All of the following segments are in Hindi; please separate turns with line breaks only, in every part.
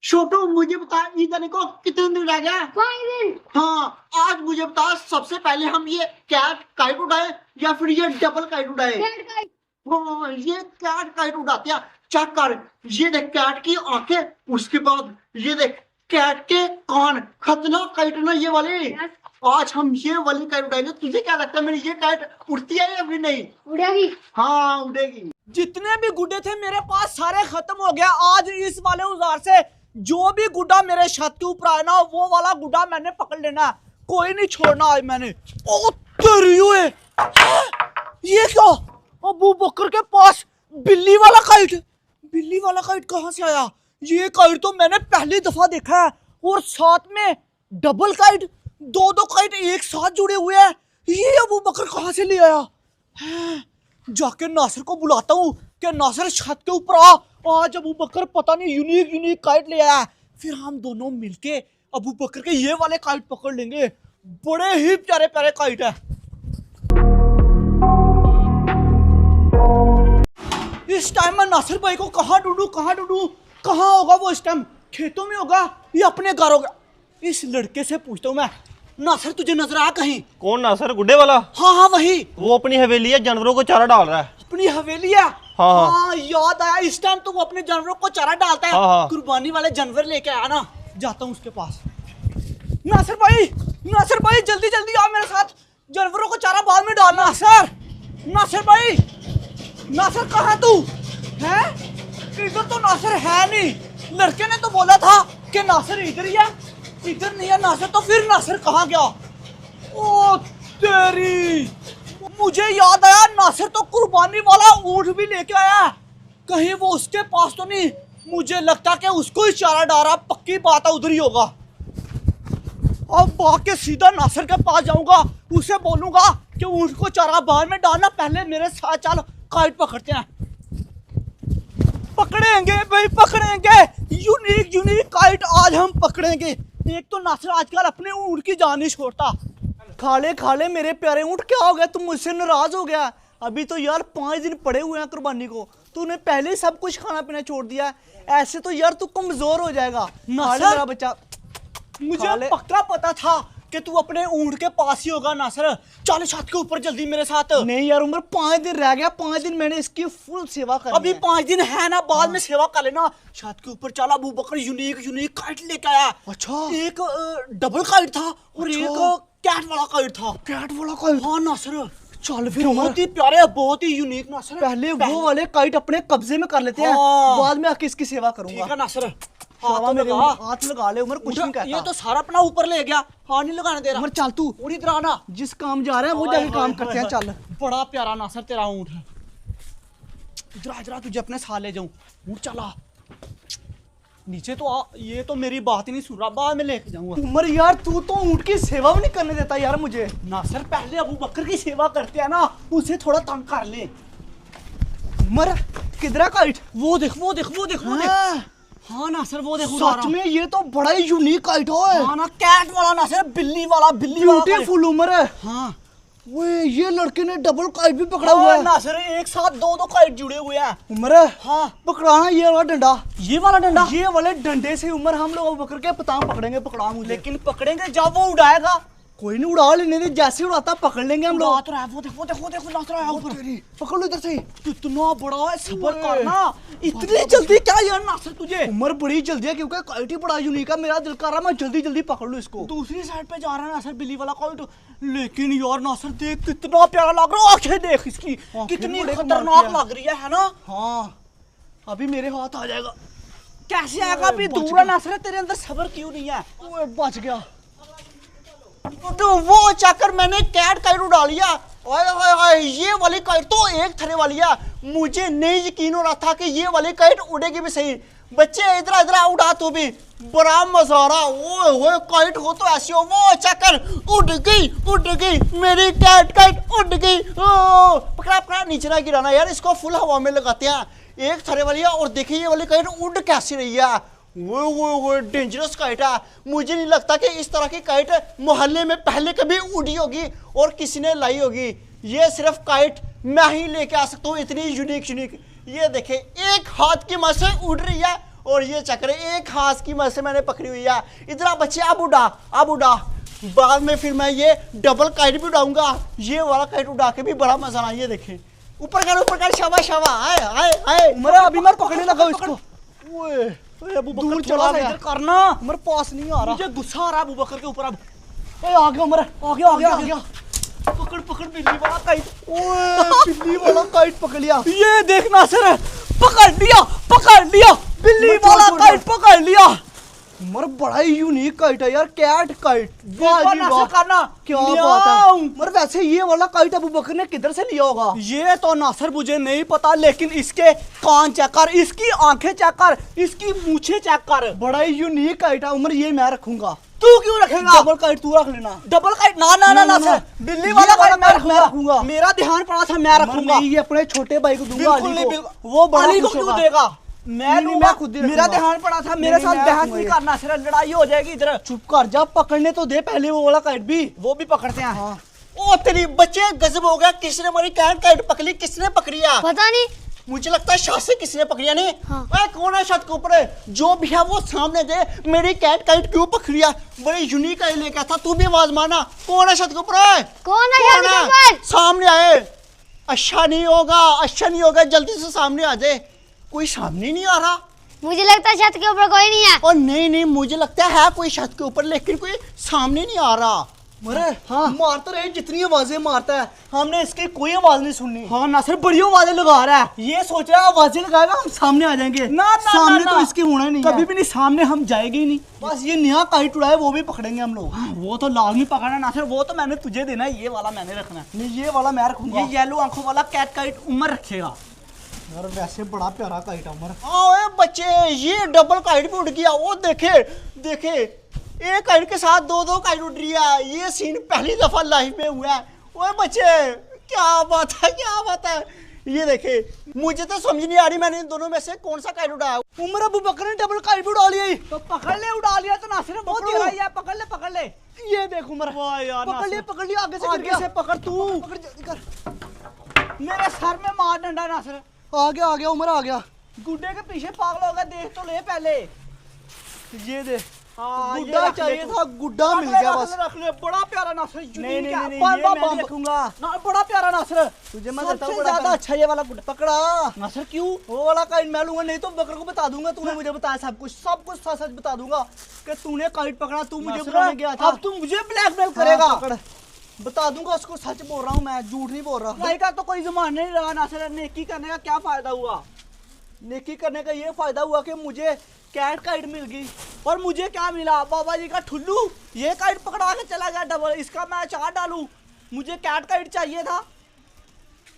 छोटू मुझे बता, ईद आने को कितने दिन रह गया?
5 दिन।
हाँ, आज मुझे बता, सबसे पहले हम ये कैट काइट उड़ाए या फिर ये डबल काइट उड़ाए? हाँ, ये कैट काइट उड़ाते हैं। चेक कर, ये देख कैट की आंखें, उसके बाद ये देख कैट के कान। खतरनाक काइट ना ये वाली। आज हम ये वाली काइट उड़ाएंगे। तुझे क्या लगता है मेरी ये काइट उड़ती है या फिर नहीं?
उड़ेगी।
हाँ उड़ेगी।
जितने भी गुड्डे थे मेरे पास सारे खत्म हो गया। आज इस वाले औजार से जो भी गुड्डा मेरे छत के ऊपर आया ना, वो वाला गुड्डा मैंने पकड़ लेना, कोई नहीं छोड़ना आज मैंने। ओ तेरी ओए, ये क्या? अबू बकर के पास बिल्ली वाला काइट। बिल्ली वाला काइट कहाँ से आया? ये काइट तो मैंने पहली दफा देखा है। और साथ में डबल काइट, दो काइट एक साथ जुड़े हुए हैं। ये अबू बकर कहाँ से ले आया? जाके नासिर को बुलाता हूँ कि नासिर छत के ऊपर आ। आज अबू बकर पता नहीं यूनिक काइट ले आया। फिर हम दोनों मिलके अबू बकर के ये वाले काइट पकड़ लेंगे। बड़े ही प्यारे प्यारे काइट है। इस टाइम मैं नासिर भाई को कहाँ ढूंढूं? कहाँ होगा वो? इस टाइम खेतों में होगा या अपने घर होगा? इस लड़के से पूछता हूँ मैं। नासिर तुझे नजर आ कहीं?
कौन नासिर? गुड्डे वाला?
हाँ वही।
वो अपनी हवेली है, जानवरों को चारा डाल रहा है।
अपनी हवेली है?
हाँ।
याद आया, इस टाइम तो वो अपने जानवरों को चारा डालता है।
हाँ।
कुर्बानी वाले जानवर लेके आया ना, जाता हूँ उसके पास। नासिर भाई जल्दी आओ मेरे साथ, जानवरों को चारा बाद में डालना। नासिर भाई, नासिर कहाँ तू है? इधर तो नासिर है नहीं। लड़के ने तो बोला था कि नासिर इधर ही है। इधर नहीं है नासिर, तो फिर नासिर कहाँ गया? ओ तेरी, मुझे याद आया, नासिर तो कुर्बानी वाला ऊंट भी लेके आया। कहीं वो उसके पास तो नहीं? मुझे लगता कि उसको ही चारा डाला। पक्की बात है उधर ही होगा। अब भाग के सीधा नासिर के पास जाऊंगा, उसे बोलूंगा कि ऊंट को चारा बाहर में डालना, पहले मेरे साथ चल, काइट पकड़ते हैं। पकड़ेंगे भाई, पकड़ेंगे। यूनिक काइट आज हम पकड़ेंगे। एक तो नासिर आजकल अपने ऊंट की जान नहीं छोड़ता। खाले मेरे प्यारे ऊंट, क्या हो गया? तुम मुझसे नाराज हो गया? अभी तो यार 5 दिन पड़े हुए हैं कुर्बानी को, तूने पहले ही सब कुछ खाना पीना छोड़ दिया। ऐसे तो यार तू कमजोर हो जाएगा। नासिर मेरा बच्चा, मुझे पक्का पता था कि तू अपने ऊंट के पास ही होगा। नासिर चल छत के ऊपर जल्दी मेरे साथ। नहीं यार उमर, 5 दिन रह गया। 5 दिन मैंने इसकी फुल सेवा कर। अभी 5 दिन है ना, बाद में सेवा कर लेना। छत के ऊपर चल, अबू बकर यूनिक काइट लेके आया। अच्छा, एक डबल काइट था और एक कैट वाला काइट था। कैट वाला काइट? हाँ नासिर, चल फिर। बहुत ही प्यारे, बहुत ही यूनिक नासिर। पहले वो वाले काइट अपने कब्जे में कर लेते हैं, बाद में आके इसकी सेवा करूंगा। ठीक है नासिर, हाथ लगा ले उमर, कुछ नहीं कहता। ये तो सारा अपना ऊपर ले गया, हाथ नहीं लगाने दे रहा। उमर चल तू, और इधर आना। जिस काम जा रहा है वो जाके काम करते हैं। चल, बड़ा प्यारा नासिर तेरा ऊंट है। इधर आ, तुझे अपने साथ ले जाऊं। ऊंट चला नीचे तो आ। ये तो मेरी बात ही नहीं सुन रहा, बाद में लेके जाऊंगा। उमर यार तू तो ऊंट की सेवा भी नहीं करने देता यार मुझे। नासिर पहले अबू बकर की सेवा करते हैं ना, उसे थोड़ा तंग कर ले। उमर किधर काइट? वो देख। हाँ नासिर वो देखो, सच में ये तो बड़ा ही यूनिक काइट है। हाँ ना, कैट वाला नासिर, बिल्ली वाला ब्यूटीफुल उमर है। हाँ वो ये लड़के ने डबल काइट भी पकड़ा हुआ है। नासिर एक साथ दो काइट जुड़े हुए हैं उमर। हाँ पकड़ाना ये वाला डंडा। ये वाले डंडे से उमर हम लोग अबू बकर के पतंग पकड़ेंगे। पकड़ा मुझे, लेकिन पकड़ेंगे जब वो उड़ाएगा। कोई नहीं, उड़ा लेने दे, जैसे उड़ाता पकड़ लेंगे हम लोग। वो देखो नासिर आया ऊपर। पकड़ लो इधर से। कितना बड़ा है, सब्र करना। इतनी जल्दी क्या यार नासिर तुझे? उमर बड़ी जल्दी है क्योंकि काइट ही बड़ा यूनिक है। मेरा दिल कर रहा मैं जल्दी पकड़ लूं इसको। दूसरी साइड पे जा रहा है नासिर, बिल्ली वाला काइट। लेकिन यार नासिर देख कितना प्यारा लग रहा है। आंखें देख इसकी कितनी खतरनाक लग रही है ना? हाँ अभी मेरे हाथ आ जाएगा। कैसे आएगा? अभी दूर है नासिर, तेरे अंदर सब्र क्यों नहीं है? बच गया। तो वो चक्कर मैंने कैट काइट उड़ा लिया। ओए ये वाली काइट तो एक थरे वाली है। मुझे नहीं यकीन हो रहा था कि ये वाली काइट उड़ेगी भी सही। बच्चे इधर उड़ा तू भी, बड़ा मजा आ रहा। ओए काइट हो तो ऐसी हो। वो चक्कर उड़ गई मेरी कैट काइट उड़ गई। पकड़ा, नीचे ना गिराना यार, इसको फुल हवा में लगाते हैं। एक थरे वाली है और देखिए ये वाली काइट उड़ कैसी रही है। वो डेंजरस काइट है। मुझे नहीं लगता कि इस तरह की काइट मोहल्ले में पहले कभी उड़ी होगी और किसी ने लाई होगी। ये सिर्फ काइट मैं ही लेके आ सकता हूँ, इतनी यूनिक। ये देखे, एक हाथ की मदद से उड़ रही है
और ये चक्कर एक हाथ की मदद से मैंने पकड़ी हुई है। इधर आ बच्चे, अब उड़ा। बाद में फिर मैं ये डबल काइट भी उड़ाऊंगा। ये वाला काइट उड़ा के भी बड़ा मजा आना। ये देखें, ऊपर कर, शाबाश। आए
उमर अभी मैं पकड़ने लगा हूं इसको।
ओए
अबू
दूर
बकर
चला
थोड़ा सा
गया।
इधर करना,
उमर पास नहीं आ रहा।
मुझे गुस्सा आ रहा है अबू बकर के ऊपर। अब ओए आ गया उमर, आ गया।
पकड़ बिल्ली वाला काइट। ओए बिल्ली वाला काइट पकड़ लिया।
ये देख नासिर, पकड़ लिया बिल्ली
छोड़,
वाला
छोड़,
काइट पकड़ लिया।
उमर बड़ा ही यूनिक काइट है यार, कैट काइट।
देखो नासिर करना,
क्या बात है। उमर वैसे ये वाला काइट अबू बकर ने किधर से लिया होगा?
ये तो नासिर मुझे नहीं पता, लेकिन इसके कान चेक कर, इसकी आंखें चेक कर, इसकी मूछें चेक कर।
बड़ा ही यूनिक काइट है उमर, ये मैं रखूंगा।
तू क्यों रखेगा?
डबल काइट तू रख लेना।
डबल काइट ना नासिर, बिल्ली वाला काइट मैं
रखूंगा।
मेरा ध्यान पड़ा था, मैं रखूंगा।
ये अपने छोटे भाई को दूंगा।
बिल्कुल
अली
नहीं,
को।
बिल्कुल।
वो बड़ा
अली को
खुश
क्यों
होगा।
देगा? मैं
नहीं,
लूंगा।
मैं खुद ही
मेरा
रखूंगा।
ध्यान पड़ा था, मेरे
नहीं,
साथ
मैं
बहस
रखूंगा
नहीं
ये।
करना, सिर्फ लड़ाई हो जाएगी इधर।
चुप कर जा, पकड़ने तो दे पहले वो वाला काइट भी।
वो भी पकड़ते हैं।
हाँ। ओ तेरी बच्चे गजब हो गया। किसने हमारी कैट काइट पकड़ी? किसने पकड़िया?
पता नहीं।
मुझे लगता है छत से किसी ने पकड़िया नहीं।
हाँ।
ओए कौन है छत के ऊपर? जो भी है वो सामने दे। मेरी कैट काइट क्यों पकड़िया? बड़ी यूनिक आई लेकर था। तू भी आवाज मारना। कौन है छत के ऊपर?
कौन है छत के ऊपर?
सामने आए। अच्छा नहीं होगा, जल्दी से सामने आ जाए। कोई सामने नहीं आ रहा।
मुझे लगता है छत के ऊपर कोई नहीं है।
और नहीं मुझे लगता है कोई छत के ऊपर, लेकिन कोई सामने नहीं आ रहा।
मरे
हाँ।
मारता रहे, जितनी आवाजें मारता है, हमने इसकी कोई आवाज नहीं सुननी। हाँ नासिर बड़ी आवाजें लगा रहा है। ये सोच रहा है आवाजें लगाएगा हम सामने आ जाएंगे। ना
सामने तो इसके होना ही नहीं
कभी
है।
भी नहीं, सामने हम जाएंगे ही नहीं।
बस ये नया काइट उड़ाए वो भी पकड़ेंगे हम लोग।
हाँ, वो तो लाजमी पकड़ना नासिर, वो तो मैंने तुझे देना है, ये वाला मैंने रखना है।
नहीं ये वाला मैं रखूंगा।
ये येलो आंखों वाला कैट काइट उमर रखेगा।
यार वैसे बड़ा प्यारा काइट है उमर। ओए बच्चे, ये डबल काइट भी उड़ गया। वो देखे एक काइट के साथ दो काइट उड़ रही है। ये सीन पहली दफा लाइफ में हुआ है। ओए बच्चे, क्या बात है। ये देखे, मुझे तो समझ नहीं आ रही मैंने इन दोनों में से कौन सा काइट उड़ाया।
उमर अबू बकर ने डबल काइट भी उड़ा लिया ही। तो पकड़ ले, उड़ा लिया तो नासिर ने बहुत
पकड़ो।
तेरा ही है। पकड़ ले।
ये देख उमर।
वाह यार
पकड़ लिया आगे से गिर
आगे
गया।
से पकड़ तू।
पकड़ जल्दी कर।
मेरे सर में मार डंडा नासिर।
आ गया उमर आ गया।
गुड्डे के पीछे पागल हो गया, देख तो ले पहले।
ये दे।
हाँ, ये
गुड्डा
रख ले
चाहिए
तू।
था, गुड्डा मिल गया बस।
रख ले, बड़ा प्यारा नासिर।
नहीं,
यूनिक है।
नहीं,
बार
ये
बार
मैं
बम
नहीं रखूंगा।
ना, बड़ा प्यारा नासिर।
तुझे मैं
सबसे
देता हूँ बड़ा
ज्यादा
प्यारा।
अच्छा ये वाला गुड्डा।
पकड़ा
नासिर क्यों?
वो वाला काइट मैं लूंगा, नहीं तो बकर को बता दूंगा। तूने मुझे बताया सब कुछ सच बता दूंगा कि तूने काइट पकड़ा, तू मुझे
नासिर,
बुलाने गया था।
अब तू मुझे ब्लैकमेल करेगा।
हाँ, पकड़। बता दूंगा उसको, सच बोल रहा हूँ मैं, झूठ नहीं बोल रहा।
भाई का तो कोई जमाना नहीं रहा नासिर। नेकी करने का क्या फायदा हुआ?
नेकी करने का ये फायदा हुआ कि मुझे कैट काइट मिल गई।
और मुझे क्या मिला? बाबा जी का ठुल्लू ये काइट पकड़ा के चला गया डबल। इसका मैं चार डालूं, मुझे कैट काइट चाहिए था।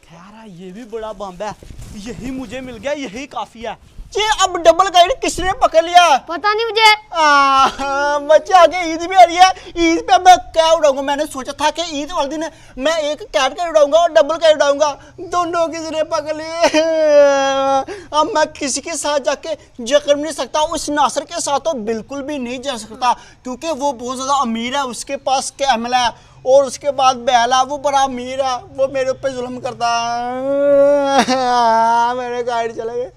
खैर ये भी बड़ा बम है, यही मुझे मिल गया, यही काफी है।
जी अब डबल काइट किसने पकड़ लिया?
पता नहीं मुझे।
बच्चे आगे ईद भी आ रही है। ईद पे मैं क्या उड़ाऊंगा? मैंने सोचा था कि ईद वाले दिन मैं एक कैट काइट उड़ाऊंगा और डबल काइट उड़ाऊंगा। दोनों किसने पकड़ लिए? अब मैं किसी के साथ जाके जकर नहीं सकता। उस नासर के साथ तो बिल्कुल भी नहीं जा सकता, क्योंकि वो बहुत ज्यादा अमीर है, उसके पास कैमल है और उसके बाद बैला, वो बड़ा अमीर है, वो मेरे ऊपर जुल्म करता है। मेरे काइट चले गए।